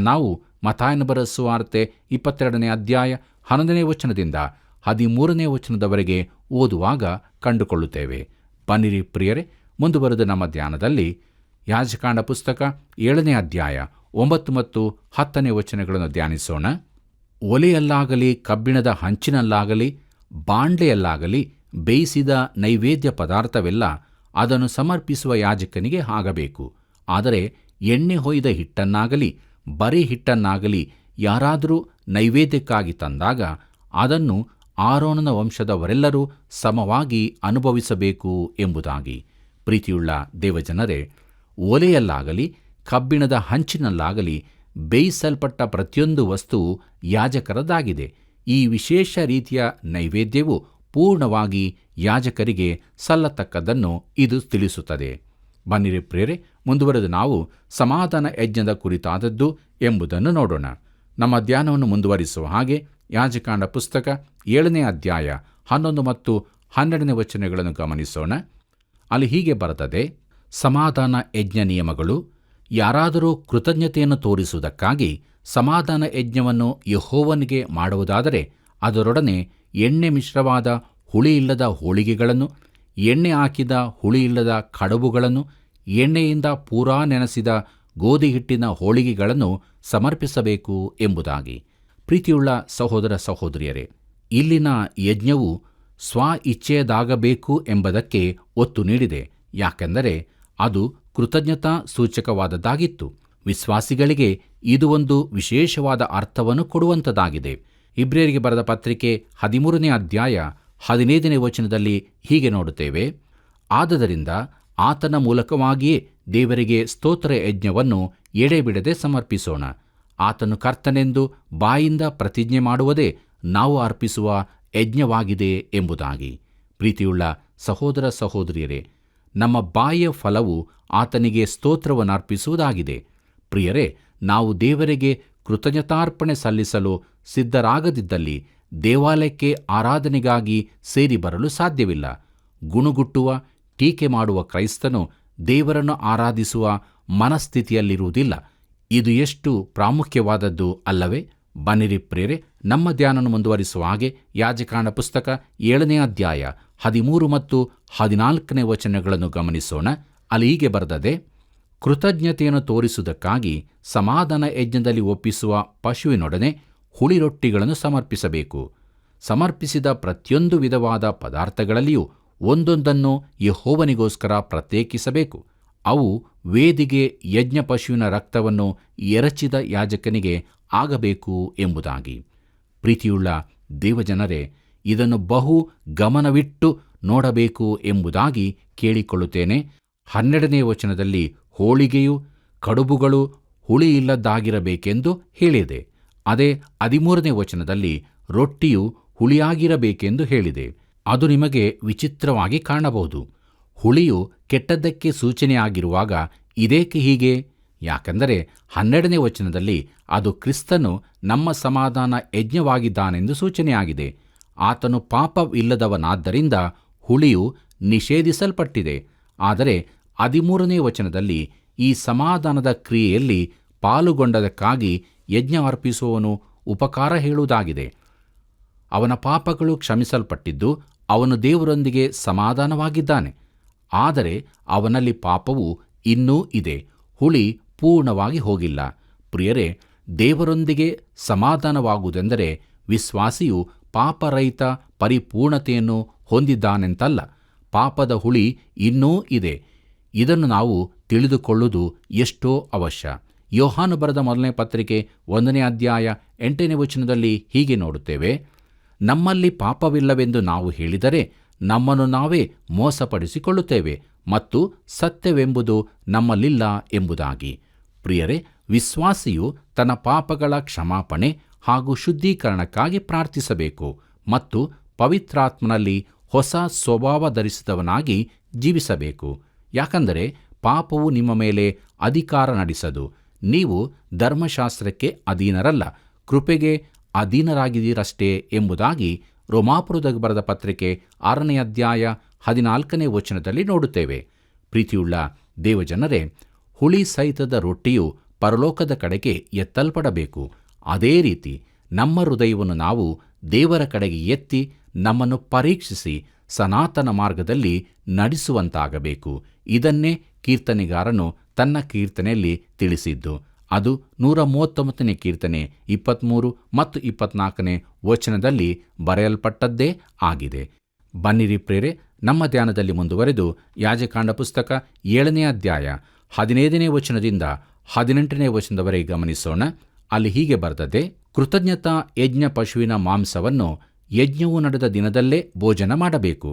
ನಾವು ಮತ್ತಾಯನ ಬರೆದ ಸುವಾರ್ತೆ 22ನೇ ಅಧ್ಯಾಯ 11ನೇ ವಚನದಿಂದ 13ನೇ ವಚನದವರೆಗೆ ಓದುವಾಗ ಕಂಡುಕೊಳ್ಳುತ್ತೇವೆ. ಬನ್ನಿರಿ ಪ್ರಿಯರೇ, ಮುಂದುವರೆದು ನಮ್ಮ ಧ್ಯಾನದಲ್ಲಿ ಯಾಜಕಾಂಡ ಪುಸ್ತಕ 7ನೇ ಅಧ್ಯಾಯ 9 ಮತ್ತು 10ನೇ ವಚನಗಳನ್ನು ಧ್ಯಾನಿಸೋಣ. ಒಲೆಯಲ್ಲಾಗಲಿ, ಕಬ್ಬಿಣದ ಹಂಚಿನಲ್ಲಾಗಲಿ, ಬಾಂಡ್ಲೆಯಲ್ಲಾಗಲಿ ಬೇಯಿಸಿದ ನೈವೇದ್ಯ ಪದಾರ್ಥವೆಲ್ಲ ಅದನ್ನು ಸಮರ್ಪಿಸುವ ಯಾಜಕನಿಗೆ ಆಗಬೇಕು. ಆದರೆ ಎಣ್ಣೆ ಹೊಯ್ದ ಹಿಟ್ಟನ್ನಾಗಲಿ ಬರೀ ಹಿಟ್ಟನ್ನಾಗಲಿ ಯಾರಾದರೂ ನೈವೇದ್ಯಕ್ಕಾಗಿ ತಂದಾಗ ಅದನ್ನು ಆರೋನನ ವಂಶದವರೆಲ್ಲರೂ ಸಮವಾಗಿ ಅನುಭವಿಸಬೇಕು ಎಂಬುದಾಗಿ. ಪ್ರೀತಿಯುಳ್ಳ ದೇವಜನರೇ, ಒಲೆಯಲ್ಲಾಗಲಿ ಕಬ್ಬಿಣದ ಹಂಚಿನಲ್ಲಾಗಲಿ ಬೇಯಿಸಲ್ಪಟ್ಟ ಪ್ರತಿಯೊಂದು ವಸ್ತುವು ಯಾಜಕರದಾಗಿದೆ. ಈ ವಿಶೇಷ ರೀತಿಯ ನೈವೇದ್ಯವು ಪೂರ್ಣವಾಗಿ ಯಾಜಕರಿಗೆ ಸಲ್ಲತಕ್ಕದ್ದನ್ನು ಇದು ತಿಳಿಸುತ್ತದೆ. ಬನ್ನಿರಿ ಪ್ರಿಯರೇ, ಮುಂದುವರೆದು ನಾವು ಸಮಾಧಾನ ಯಜ್ಞದ ಕುರಿತಾದದ್ದು ಎಂಬುದನ್ನು ನೋಡೋಣ. ನಮ್ಮ ಧ್ಯಾನವನ್ನು ಮುಂದುವರಿಸುವ ಹಾಗೆ ಯಾಜಕಾಂಡ ಪುಸ್ತಕ 7ನೇ ಅಧ್ಯಾಯ 11 ಮತ್ತು 12ನೇ ವಚನಗಳನ್ನು ಗಮನಿಸೋಣ. ಅಲ್ಲಿ ಹೀಗೆ ಬರುತ್ತದೆ: ಸಮಾಧಾನ ಯಜ್ಞ ನಿಯಮಗಳು. ಯಾರಾದರೂ ಕೃತಜ್ಞತೆಯನ್ನು ತೋರಿಸುವುದಕ್ಕಾಗಿ ಸಮಾಧಾನ ಯಜ್ಞವನ್ನು ಯೆಹೋವನಿಗೆ ಮಾಡುವುದಾದರೆ ಅದರೊಡನೆ ಎಣ್ಣೆ ಮಿಶ್ರವಾದ ಹುಳಿಯಿಲ್ಲದ ಹೋಳಿಗೆಗಳನ್ನು, ಎಣ್ಣೆ ಹಾಕಿದ ಹುಳಿಯಿಲ್ಲದ ಕಡುಬುಗಳನ್ನು, ಎಣ್ಣೆಯಿಂದ ಪೂರಾ ನೆನೆಸಿದ ಗೋಧಿ ಹಿಟ್ಟಿನ ಹೋಳಿಗೆಗಳನ್ನು ಸಮರ್ಪಿಸಬೇಕು ಎಂಬುದಾಗಿ. ಪ್ರೀತಿಯುಳ್ಳ ಸಹೋದರ ಸಹೋದರಿಯರೇ, ಇಲ್ಲಿನ ಯಜ್ಞವು ಸ್ವ ಇಚ್ಛೆಯದಾಗಬೇಕು ಎಂಬುದಕ್ಕೆ ಒತ್ತು ನೀಡಿದೆ. ಯಾಕೆಂದರೆ ಅದು ಕೃತಜ್ಞತಾ ಸೂಚಕವಾದದ್ದಾಗಿತ್ತು. ವಿಶ್ವಾಸಿಗಳಿಗೆ ಇದು ಒಂದು ವಿಶೇಷವಾದ ಅರ್ಥವನ್ನು ಕೊಡುವಂಥದ್ದಾಗಿದೆ. ಇಬ್ರಿಯರಿಗೆ ಬರೆದ ಪತ್ರಿಕೆ 13ನೇ ಅಧ್ಯಾಯ 15ನೇ ವಚನದಲ್ಲಿ ಹೀಗೆ ನೋಡುತ್ತೇವೆ: ಆದದರಿಂದ ಆತನ ಮೂಲಕವಾಗಿಯೇ ದೇವರಿಗೆ ಸ್ತೋತ್ರ ಯಜ್ಞವನ್ನು ಎಡೆಬಿಡದೆ ಸಮರ್ಪಿಸೋಣ. ಆತನು ಕರ್ತನೆಂದು ಬಾಯಿಂದ ಪ್ರತಿಜ್ಞೆ ಮಾಡುವುದೇ ನಾವು ಅರ್ಪಿಸುವ ಯಜ್ಞವಾಗಿದೆ ಎಂಬುದಾಗಿ. ಪ್ರೀತಿಯುಳ್ಳ ಸಹೋದರ ಸಹೋದರಿಯರೇ, ನಮ್ಮ ಬಾಯಿಯ ಫಲವು ಆತನಿಗೆ ಸ್ತೋತ್ರವನ್ನು ಅರ್ಪಿಸುವುದಾಗಿದೆ. ಪ್ರಿಯರೇ, ನಾವು ದೇವರಿಗೆ ಕೃತಜ್ಞತಾರ್ಪಣೆ ಸಲ್ಲಿಸಲು ಸಿದ್ಧರಾಗದಿದ್ದಲ್ಲಿ ದೇವಾಲಯಕ್ಕೆ ಆರಾಧನೆಗಾಗಿ ಸೇರಿ ಬರಲು ಸಾಧ್ಯವಿಲ್ಲ. ಗುಣುಗುಟ್ಟುವ, ಟೀಕೆ ಮಾಡುವ ಕ್ರೈಸ್ತನು ದೇವರನ್ನು ಆರಾಧಿಸುವ ಮನಸ್ಥಿತಿಯಲ್ಲಿರುವುದಿಲ್ಲ. ಇದು ಎಷ್ಟು ಪ್ರಾಮುಖ್ಯವಾದದ್ದು ಅಲ್ಲವೇ? ಬನ್ನಿರಿ ಪ್ರಿಯರೇ, ನಮ್ಮ ಧ್ಯಾನವನ್ನು ಮುಂದುವರಿಸುವ ಹಾಗೆ ಯಾಜಕಾಂಡ ಪುಸ್ತಕ 7ನೇ ಅಧ್ಯಾಯ 13 ಮತ್ತು 14ನೇ ವಚನಗಳನ್ನು ಗಮನಿಸೋಣ. ಅಲ್ಲಿ ಹೀಗೆ ಬರೆದದೆ: ಕೃತಜ್ಞತೆಯನ್ನು ತೋರಿಸುವುದಕ್ಕಾಗಿ ಸಮಾಧಾನ ಯಜ್ಞದಲ್ಲಿ ಒಪ್ಪಿಸುವ ಪಶುವಿನೊಡನೆ ಹುಳಿ ರೊಟ್ಟಿಗಳನ್ನು ಸಮರ್ಪಿಸಬೇಕು. ಸಮರ್ಪಿಸಿದ ಪ್ರತಿಯೊಂದು ವಿಧವಾದ ಪದಾರ್ಥಗಳಲ್ಲಿಯೂ ಒಂದೊಂದನ್ನು ಯೆಹೋವನಿಗೋಸ್ಕರ ಪ್ರತ್ಯೇಕಿಸಬೇಕು. ಅವು ವೇದಿಗೆ ಯಜ್ಞ ಪಶುವಿನ ರಕ್ತವನ್ನು ಎರಚಿದ ಯಾಜಕನಿಗೆ ಆಗಬೇಕು ಎಂಬುದಾಗಿ. ಪ್ರೀತಿಯುಳ್ಳ ದೇವಜನರೇ, ಇದನ್ನು ಬಹು ಗಮನವಿಟ್ಟು ನೋಡಬೇಕು ಎಂಬುದಾಗಿ ಕೇಳಿಕೊಳ್ಳುತ್ತೇನೆ. 12ನೇ ವಚನದಲ್ಲಿ ಹೋಳಿಗೆಯು ಕಡುಬುಗಳು ಹುಳಿಯಿಲ್ಲದ್ದಾಗಿರಬೇಕೆಂದು ಹೇಳಿದೆ. ಅದೇ 13ನೇ ವಚನದಲ್ಲಿ ರೊಟ್ಟಿಯು ಹುಳಿಯಾಗಿರಬೇಕೆಂದು ಹೇಳಿದೆ. ಅದು ನಿಮಗೆ ವಿಚಿತ್ರವಾಗಿ ಕಾಣಬಹುದು. ಹುಳಿಯು ಕೆಟ್ಟದ್ದಕ್ಕೆ ಸೂಚನೆಯಾಗಿರುವಾಗ ಇದೇಕೆ ಹೀಗೆ? ಯಾಕೆಂದರೆ 12ನೇ ವಚನದಲ್ಲಿ ಅದು ಕ್ರಿಸ್ತನು ನಮ್ಮ ಸಮಾಧಾನ ಯಜ್ಞವಾಗಿದ್ದಾನೆಂದು ಸೂಚನೆಯಾಗಿದೆ. ಆತನು ಪಾಪವಿಲ್ಲದವನಾದ್ದರಿಂದ ಹುಳಿಯು ನಿಷೇಧಿಸಲ್ಪಟ್ಟಿದೆ. ಆದರೆ 13ನೇ ವಚನದಲ್ಲಿ ಈ ಸಮಾಧಾನದ ಕ್ರಿಯೆಯಲ್ಲಿ ಪಾಲುಗೊಂಡದಕ್ಕಾಗಿ ಯಜ್ಞ ಅರ್ಪಿಸುವವನು ಉಪಕಾರ ಹೇಳುವುದಾಗಿದೆ. ಅವನ ಪಾಪಗಳು ಕ್ಷಮಿಸಲ್ಪಟ್ಟಿದ್ದು ಅವನು ದೇವರೊಂದಿಗೆ ಸಮಾಧಾನವಾಗಿದ್ದಾನೆ. ಆದರೆ ಅವನಲ್ಲಿ ಪಾಪವು ಇನ್ನೂ ಇದೆ, ಹುಳಿ ಪೂರ್ಣವಾಗಿ ಹೋಗಿಲ್ಲ. ಪ್ರಿಯರೇ, ದೇವರೊಂದಿಗೆ ಸಮಾಧಾನವಾಗುವುದೆಂದರೆ ವಿಶ್ವಾಸಿಯು ಪಾಪರಹಿತ ಪರಿಪೂರ್ಣತೆಯನ್ನು ಹೊಂದಿದ್ದಾನೆಂತಲ್ಲ. ಪಾಪದ ಹುಳಿ ಇನ್ನೂ ಇದೆ. ಇದನ್ನು ನಾವು ತಿಳಿದುಕೊಳ್ಳುವುದು ಎಷ್ಟೋ ಅವಶ್ಯ. ಯೋಹಾನ ಬರೆದ 1ನೇ ಪತ್ರಿಕೆ 1ನೇ ಅಧ್ಯಾಯ 8ನೇ ವಚನದಲ್ಲಿ ಹೀಗೆ ನೋಡುತ್ತೇವೆ: ನಮ್ಮಲ್ಲಿ ಪಾಪವಿಲ್ಲವೆಂದು ನಾವು ಹೇಳಿದರೆ ನಮ್ಮನ್ನು ನಾವೇ ಮೋಸಪಡಿಸಿಕೊಳ್ಳುತ್ತೇವೆ ಮತ್ತು ಸತ್ಯವೆಂಬುದು ನಮ್ಮಲ್ಲಿಲ್ಲ ಎಂಬುದಾಗಿ. ಪ್ರಿಯರೇ, ವಿಶ್ವಾಸಿಯು ತನ್ನ ಪಾಪಗಳ ಕ್ಷಮಾಪಣೆ ಹಾಗೂ ಶುದ್ಧೀಕರಣಕ್ಕಾಗಿ ಪ್ರಾರ್ಥಿಸಬೇಕು ಮತ್ತು ಪವಿತ್ರಾತ್ಮನಲ್ಲಿ ಹೊಸ ಸ್ವಭಾವ ಧರಿಸಿದವನಾಗಿ ಜೀವಿಸಬೇಕು. ಯಾಕಂದರೆ ಪಾಪವು ನಿಮ್ಮ ಮೇಲೆ ಅಧಿಕಾರ ನಡೆಸದು. ನೀವು ಧರ್ಮಶಾಸ್ತ್ರಕ್ಕೆ ಅಧೀನರಲ್ಲ, ಕೃಪೆಗೆ ಅಧೀನರಾಗಿದ್ದೀರಷ್ಟೇ ಎಂಬುದಾಗಿ ರೋಮಾಪುರದಾಗ ಬರೆದ ಪತ್ರಿಕೆ 6ನೇ ಅಧ್ಯಾಯ 14ನೇ ವಚನದಲ್ಲಿ ನೋಡುತ್ತೇವೆ. ಪ್ರೀತಿಯುಳ್ಳ ದೇವಜನರೇ, ಹುಳಿ ಸಹಿತದ ರೊಟ್ಟಿಯು ಪರಲೋಕದ ಕಡೆಗೆ ಎತ್ತಲ್ಪಡಬೇಕು. ಅದೇ ರೀತಿ ನಮ್ಮ ಹೃದಯವನ್ನು ನಾವು ದೇವರ ಕಡೆಗೆ ಎತ್ತಿ ನಮ್ಮನ್ನು ಪರೀಕ್ಷಿಸಿ ಸನಾತನ ಮಾರ್ಗದಲ್ಲಿ ನಡೆಸುವಂತಾಗಬೇಕು. ಇದನ್ನೇ ಕೀರ್ತನೆಗಾರನು ತನ್ನ ಕೀರ್ತನೆಯಲ್ಲಿ ತಿಳಿಸಿದ್ದು. ಅದು 139ನೇ ಕೀರ್ತನೆ 23 ಮತ್ತು 24ನೇ ವಚನದಲ್ಲಿ ಬರೆಯಲ್ಪಟ್ಟದ್ದೇ ಆಗಿದೆ. ಬನ್ನಿರಿ ಪ್ರೇರೆ, ನಮ್ಮ ಧ್ಯಾನದಲ್ಲಿ ಮುಂದುವರೆದು ಯಾಜಕಾಂಡ ಪುಸ್ತಕ 7ನೇ ಅಧ್ಯಾಯ 15ನೇ ವಚನದಿಂದ 18ನೇ ವಚನದವರೆಗೆ ಗಮನಿಸೋಣ. ಅಲ್ಲಿ ಹೀಗೆ ಬರೆದದೆ: ಕೃತಜ್ಞತಾ ಯಜ್ಞ ಪಶುವಿನ ಮಾಂಸವನ್ನು ಯಜ್ಞವು ನಡೆದ ದಿನದಲ್ಲೇ ಭೋಜನ ಮಾಡಬೇಕು.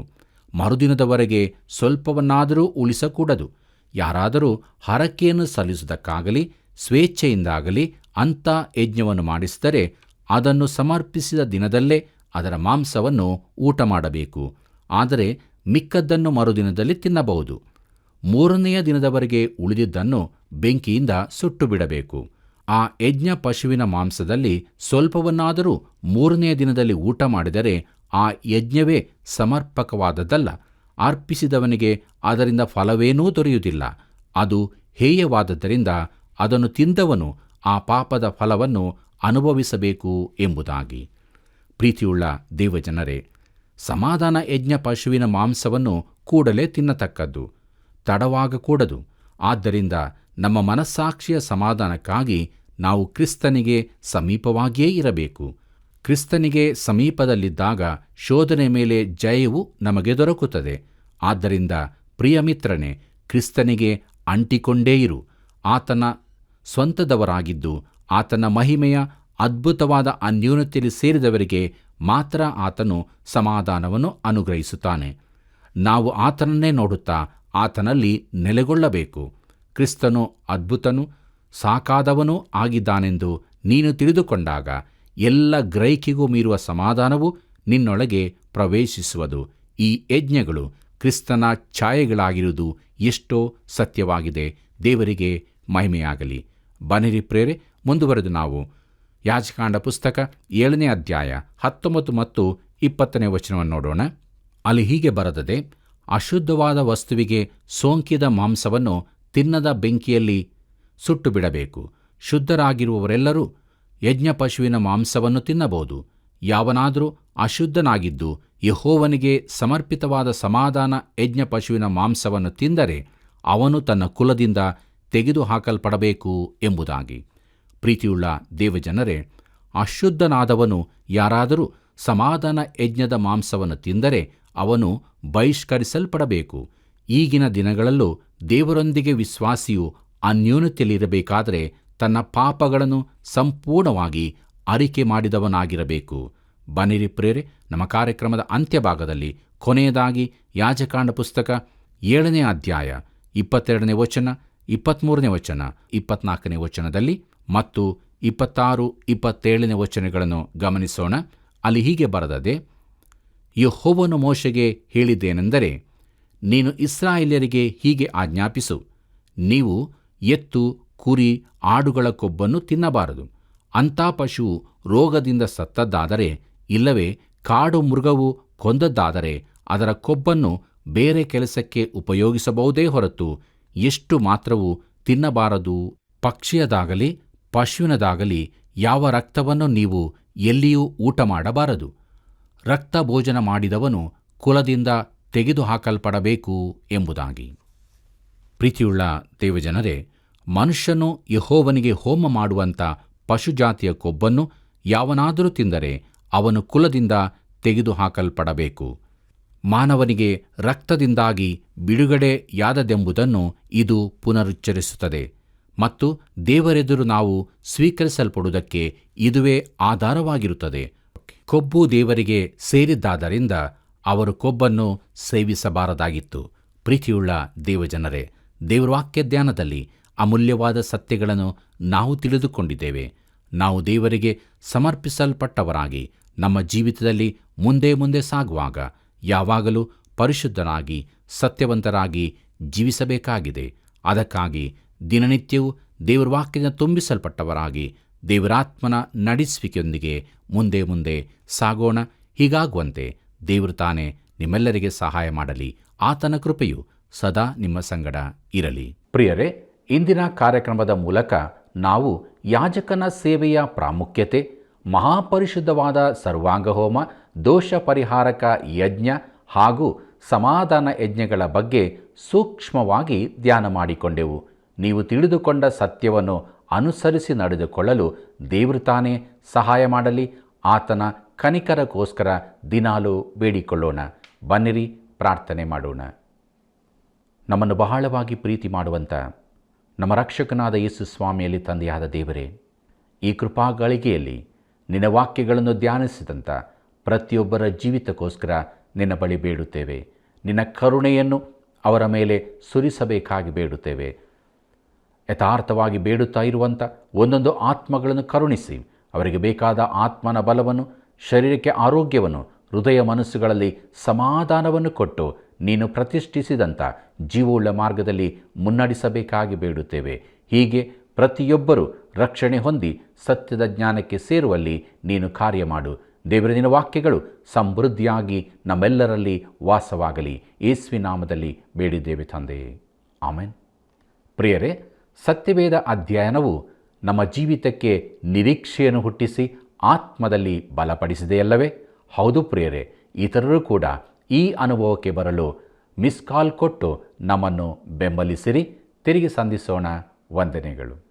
ಮರುದಿನದವರೆಗೆ ಸ್ವಲ್ಪವನ್ನಾದರೂ ಉಳಿಸಕೂಡದು. ಯಾರಾದರೂ ಹರಕೆಯನ್ನು ಸಲ್ಲಿಸುವುದಕ್ಕಾಗಲಿ ಸ್ವೇಚ್ಛೆಯಿಂದಾಗಲಿ ಅಂಥ ಯಜ್ಞವನ್ನು ಮಾಡಿಸಿದರೆ ಅದನ್ನು ಸಮರ್ಪಿಸಿದ ದಿನದಲ್ಲೇ ಅದರ ಮಾಂಸವನ್ನು ಊಟ ಮಾಡಬೇಕು. ಆದರೆ ಮಿಕ್ಕದ್ದನ್ನು ಮರುದಿನದಲ್ಲಿ ತಿನ್ನಬಹುದು. ಮೂರನೆಯ ದಿನದವರೆಗೆ ಉಳಿದಿದ್ದನ್ನು ಬೆಂಕಿಯಿಂದ ಸುಟ್ಟು ಬಿಡಬೇಕು. ಆ ಯಜ್ಞ ಪಶುವಿನ ಮಾಂಸದಲ್ಲಿ ಸ್ವಲ್ಪವನ್ನಾದರೂ ಮೂರನೆಯ ದಿನದಲ್ಲಿ ಊಟ ಮಾಡಿದರೆ ಆ ಯಜ್ಞವೇ ಸಮರ್ಪಕವಾದದ್ದಲ್ಲ. ಅರ್ಪಿಸಿದವನಿಗೆ ಅದರಿಂದ ಫಲವೇನೂ ದೊರೆಯುವುದಿಲ್ಲ. ಅದು ಹೇಯವಾದದ್ದರಿಂದ ಅದನ್ನು ತಿಂದವನು ಆ ಪಾಪದ ಫಲವನ್ನು ಅನುಭವಿಸಬೇಕು ಎಂಬುದಾಗಿ. ಪ್ರೀತಿಯುಳ್ಳ ದೇವಜನರೇ, ಸಮಾಧಾನ ಯಜ್ಞ ಪಶುವಿನ ಮಾಂಸವನ್ನು ಕೂಡಲೇ ತಿನ್ನತಕ್ಕದ್ದು, ತಡವಾಗಕೂಡದು. ಆದ್ದರಿಂದ ನಮ್ಮ ಮನಸ್ಸಾಕ್ಷಿಯ ಸಮಾಧಾನಕ್ಕಾಗಿ ನಾವು ಕ್ರಿಸ್ತನಿಗೆ ಸಮೀಪವಾಗಿಯೇ ಇರಬೇಕು. ಕ್ರಿಸ್ತನಿಗೆ ಸಮೀಪದಲ್ಲಿದ್ದಾಗ ಶೋಧನೆ ಮೇಲೆ ಜಯವು ನಮಗೆ ದೊರಕುತ್ತದೆ. ಆದ್ದರಿಂದ ಪ್ರಿಯ ಮಿತ್ರನೇ, ಕ್ರಿಸ್ತನಿಗೆ ಅಂಟಿಕೊಂಡೇ ಇರು. ಆತನ ಸ್ವಂತದವರಾಗಿದ್ದು ಆತನ ಮಹಿಮೆಯ ಅದ್ಭುತವಾದ ಅನ್ಯೋನ್ಯತೆಯಲ್ಲಿ ಸೇರಿದವರಿಗೆ ಮಾತ್ರ ಆತನು ಸಮಾಧಾನವನ್ನು ಅನುಗ್ರಹಿಸುತ್ತಾನೆ. ನಾವು ಆತನನ್ನೇ ನೋಡುತ್ತಾ ಆತನಲ್ಲಿ ನೆಲೆಗೊಳ್ಳಬೇಕು. ಕ್ರಿಸ್ತನು ಅದ್ಭುತನೂ ಸಾಕಾದವನೂ ಆಗಿದ್ದಾನೆಂದು ನೀನು ತಿಳಿದುಕೊಂಡಾಗ ಎಲ್ಲ ಗ್ರಹಿಕೆಗೂ ಮೀರುವ ಸಮಾಧಾನವು ನಿನ್ನೊಳಗೆ ಪ್ರವೇಶಿಸುವುದು. ಈ ಯಜ್ಞಗಳು ಕ್ರಿಸ್ತನ ಛಾಯೆಗಳಾಗಿರುವುದು ಎಷ್ಟೋ ಸತ್ಯವಾಗಿದೆ. ದೇವರಿಗೆ ಮಹಿಮೆಯಾಗಲಿ. ಬನ್ನಿರಿ ಪ್ರೇರೆ, ಮುಂದುವರೆದು ನಾವು ಯಾಜಕಾಂಡ ಪುಸ್ತಕ 7ನೇ ಅಧ್ಯಾಯ 19 ಮತ್ತು 20ನೇ ವಚನವನ್ನು ನೋಡೋಣ. ಅಲ್ಲಿ ಹೀಗೆ ಬರೆದದೆ: ಅಶುದ್ಧವಾದ ವಸ್ತುವಿಗೆ ಸೋಂಕಿದ ಮಾಂಸವನ್ನು ತಿನ್ನದ ಬೆಂಕಿಯಲ್ಲಿ ಸುಟ್ಟು ಬಿಡಬೇಕು. ಶುದ್ಧರಾಗಿರುವವರೆಲ್ಲರೂ ಯಜ್ಞ ಪಶುವಿನ ಮಾಂಸವನ್ನು ತಿನ್ನಬಹುದು. ಯಾವನಾದರೂ ಅಶುದ್ಧನಾಗಿದ್ದು ಯೆಹೋವನಿಗೆ ಸಮರ್ಪಿತವಾದ ಸಮಾಧಾನ ಯಜ್ಞ ಪಶುವಿನ ಮಾಂಸವನ್ನು ತಿಂದರೆ ಅವನು ತನ್ನ ಕುಲದಿಂದ ತೆಗೆದುಹಾಕಲ್ಪಡಬೇಕು ಎಂಬುದಾಗಿ. ಪ್ರೀತಿಯುಳ್ಳ ದೇವಜನರೇ, ಅಶುದ್ಧನಾದವನು ಯಾರಾದರೂ ಸಮಾಧಾನ ಯಜ್ಞದ ಮಾಂಸವನ್ನು ತಿಂದರೆ ಅವನು ಬಹಿಷ್ಕರಿಸಲ್ಪಡಬೇಕು. ಈಗಿನ ದಿನಗಳಲ್ಲೂ ದೇವರೊಂದಿಗೆ ವಿಶ್ವಾಸಿಯು ಅನ್ಯೋನ್ಯತೆಯಲ್ಲಿರಬೇಕಾದರೆ ತನ್ನ ಪಾಪಗಳನ್ನು ಸಂಪೂರ್ಣವಾಗಿ ಅರಿಕೆ ಮಾಡಿದವನಾಗಿರಬೇಕು. ಬನ್ನಿರಿ ಪ್ರೇರೆ, ನಮ್ಮ ಕಾರ್ಯಕ್ರಮದ ಅಂತ್ಯಭಾಗದಲ್ಲಿ ಕೊನೆಯದಾಗಿ ಯಾಜಕಾಂಡ ಪುಸ್ತಕ 7ನೇ ಅಧ್ಯಾಯ 22ನೇ ವಚನ, 23ನೇ ವಚನ, 24ನೇ ವಚನದಲ್ಲಿ ಮತ್ತು 26, 27ನೇ ವಚನಗಳನ್ನು ಗಮನಿಸೋಣ. ಅಲ್ಲಿ ಹೀಗೆ ಬರೆದದೆ: ಯೆಹೋವನು ಮೋಶೆಗೆ ಹೇಳಿದ್ದೇನೆಂದರೆ, ನೀನು ಇಸ್ರಾಯೇಲ್ಯರಿಗೆ ಹೀಗೆ ಆಜ್ಞಾಪಿಸು, ನೀವು ಎತ್ತು, ಕುರಿ, ಆಡುಗಳ ಕೊಬ್ಬನ್ನು ತಿನ್ನಬಾರದು. ಅಂಥ ಪಶುವು ರೋಗದಿಂದ ಸತ್ತದ್ದಾದರೆ ಇಲ್ಲವೇ ಕಾಡು ಮೃಗವು ಕೊಂದದ್ದಾದರೆ ಅದರ ಕೊಬ್ಬನ್ನು ಬೇರೆ ಕೆಲಸಕ್ಕೆ ಉಪಯೋಗಿಸಬಹುದೇ ಹೊರತು ಎಷ್ಟು ಮಾತ್ರವೂ ತಿನ್ನಬಾರದು. ಪಕ್ಷಿಯದಾಗಲಿ ಪಶುವಿನದಾಗಲಿ ಯಾವ ರಕ್ತವನ್ನು ನೀವು ಎಲ್ಲಿಯೂ ಊಟ ಮಾಡಬಾರದು. ರಕ್ತ ಭೋಜನ ಮಾಡಿದವನು ಕುಲದಿಂದ ತೆಗೆದುಹಾಕಲ್ಪಡಬೇಕು ಎಂಬುದಾಗಿ. ಪ್ರೀತಿಯುಳ್ಳ ದೇವಜನರೇ, ಮನುಷ್ಯನು ಯೆಹೋವನಿಗೆ ಹೋಮ ಮಾಡುವಂಥ ಪಶುಜಾತಿಯ ಕೊಬ್ಬನ್ನು ಯಾವನಾದರೂ ತಿಂದರೆ ಅವನು ಕುಲದಿಂದ ತೆಗೆದುಹಾಕಲ್ಪಡಬೇಕು. ಮಾನವನಿಗೆ ರಕ್ತದಿಂದಾಗಿ ಬಿಡುಗಡೆಯಾದದೆಂಬುದನ್ನು ಇದು ಪುನರುಚ್ಚರಿಸುತ್ತದೆ ಮತ್ತು ದೇವರೆದುರು ನಾವು ಸ್ವೀಕರಿಸಲ್ಪಡುವುದಕ್ಕೆ ಇದುವೇ ಆಧಾರವಾಗಿರುತ್ತದೆ. ಕೊಬ್ಬು ದೇವರಿಗೆ ಸೇರಿದ್ದಾದ್ದರಿಂದ ಅವರು ಕೊಬ್ಬನ್ನು ಸೇವಿಸಬಾರದಾಗಿತ್ತು. ಪ್ರೀತಿಯುಳ್ಳ ದೇವಜನರೇ, ದೇವರ ವಾಕ್ಯ ಧ್ಯಾನದಲ್ಲಿ ಅಮೂಲ್ಯವಾದ ಸತ್ಯಗಳನ್ನು ನಾವು ತಿಳಿದುಕೊಂಡಿದ್ದೇವೆ. ನಾವು ದೇವರಿಗೆ ಸಮರ್ಪಿಸಲ್ಪಟ್ಟವರಾಗಿ ನಮ್ಮ ಜೀವಿತದಲ್ಲಿ ಮುಂದೆ ಮುಂದೆ ಸಾಗುವಾಗ ಯಾವಾಗಲೂ ಪರಿಶುದ್ಧರಾಗಿ ಸತ್ಯವಂತರಾಗಿ ಜೀವಿಸಬೇಕಾಗಿದೆ. ಅದಕ್ಕಾಗಿ ದಿನನಿತ್ಯವೂ ದೇವರ ವಾಕ್ಯದಿಂದ ತುಂಬಿಸಲ್ಪಟ್ಟವರಾಗಿ ದೇವರಾತ್ಮನ ನಡೆಸುವಿಕೆಯೊಂದಿಗೆ ಮುಂದೆ ಮುಂದೆ ಸಾಗೋಣ. ಹೀಗಾಗುವಂತೆ ದೇವರು ತಾನೇ ನಿಮ್ಮೆಲ್ಲರಿಗೆ ಸಹಾಯ ಮಾಡಲಿ. ಆತನ ಕೃಪೆಯು ಸದಾ ನಿಮ್ಮ ಸಂಗಡ ಇರಲಿ. ಪ್ರಿಯರೇ, ಇಂದಿನ ಕಾರ್ಯಕ್ರಮದ ಮೂಲಕ ನಾವು ಯಾಜಕನ ಸೇವೆಯ ಪ್ರಾಮುಖ್ಯತೆ, ಮಹಾಪರಿಶುದ್ಧವಾದ ಸರ್ವಾಂಗಹೋಮ, ದೋಷ ಪರಿಹಾರಕ ಯಜ್ಞ ಹಾಗೂ ಸಮಾಧಾನ ಯಜ್ಞಗಳ ಬಗ್ಗೆ ಸೂಕ್ಷ್ಮವಾಗಿ ಧ್ಯಾನ ಮಾಡಿಕೊಂಡೆವು. ನೀವು ತಿಳಿದುಕೊಂಡ ಸತ್ಯವನ್ನು ಅನುಸರಿಸಿ ನಡೆದುಕೊಳ್ಳಲು ದೇವರು ತಾನೇ ಸಹಾಯ ಮಾಡಲಿ. ಆತನ ಕನಿಕರಕ್ಕೋಸ್ಕರ ದಿನಾಲೂ ಬೇಡಿಕೊಳ್ಳೋಣ. ಬನ್ನಿರಿ, ಪ್ರಾರ್ಥನೆ ಮಾಡೋಣ. ನಮ್ಮನ್ನು ಬಹಳವಾಗಿ ಪ್ರೀತಿ ಮಾಡುವಂಥ ನಮ್ಮ ರಕ್ಷಕನಾದ ಯೇಸು ಸ್ವಾಮಿಯಲ್ಲಿ ತಂದೆಯಾದ ದೇವರೇ, ಈ ಕೃಪಾಗಳಿಗೆಯಲ್ಲಿ ನಿನ್ನ ವಾಕ್ಯಗಳನ್ನು ಧ್ಯಾನಿಸಿದಂಥ ಪ್ರತಿಯೊಬ್ಬರ ಜೀವಿತಕ್ಕೋಸ್ಕರ ನಿನ್ನ ಬಳಿ ಬೇಡುತ್ತೇವೆ. ನಿನ್ನ ಕರುಣೆಯನ್ನು ಅವರ ಮೇಲೆ ಸುರಿಸಬೇಕಾಗಿ ಬೇಡುತ್ತೇವೆ. ಯಥಾರ್ಥವಾಗಿ ಬೇಡುತ್ತಾ ಇರುವಂಥ ಒಂದೊಂದು ಆತ್ಮಗಳನ್ನು ಕರುಣಿಸಿ, ಅವರಿಗೆ ಬೇಕಾದ ಆತ್ಮನ ಬಲವನ್ನು, ಶರೀರಕ್ಕೆ ಆರೋಗ್ಯವನ್ನು, ಹೃದಯ ಮನಸ್ಸುಗಳಲ್ಲಿ ಸಮಾಧಾನವನ್ನು ಕೊಟ್ಟು ನೀನು ಪ್ರತಿಷ್ಠಿಸಿದಂಥ ಜೀವವುಳ್ಳ ಮಾರ್ಗದಲ್ಲಿ ಮುನ್ನಡೆಸಬೇಕಾಗಿ ಬೇಡುತ್ತೇವೆ. ಹೀಗೆ ಪ್ರತಿಯೊಬ್ಬರೂ ರಕ್ಷಣೆ ಹೊಂದಿ ಸತ್ಯದ ಜ್ಞಾನಕ್ಕೆ ಸೇರುವಲ್ಲಿ ನೀನು ಕಾರ್ಯ ಮಾಡು. ದೇವರ ನಿನ್ನ ವಾಕ್ಯಗಳು ಸಮೃದ್ಧಿಯಾಗಿ ನಮ್ಮೆಲ್ಲರಲ್ಲಿ ವಾಸವಾಗಲಿ. ಯೇಸುವಿನ ನಾಮದಲ್ಲಿ ಬೇಡಿದ್ದೇವೆ ತಂದೆಯೇ, ಆಮೆನ್. ಪ್ರಿಯರೇ, ಸತ್ಯವೇದ ಅಧ್ಯಯನವು ನಮ್ಮ ಜೀವಿತಕ್ಕೆ ನಿರೀಕ್ಷೆಯನ್ನು ಹುಟ್ಟಿಸಿ ಆತ್ಮದಲ್ಲಿ ಬಲಪಡಿಸಿದೆಯಲ್ಲವೇ? ಹೌದು ಪ್ರಿಯರೇ, ಇತರರು ಕೂಡ ಈ ಅನುಭವಕ್ಕೆ ಬರಲು ಮಿಸ್ ಕಾಲ್ ಕೊಟ್ಟು ನಮ್ಮನ್ನು ಬೆಂಬಲಿಸಿರಿ. ತಿರುಗಿ ಸಂಧಿಸೋಣ. ವಂದನೆಗಳು.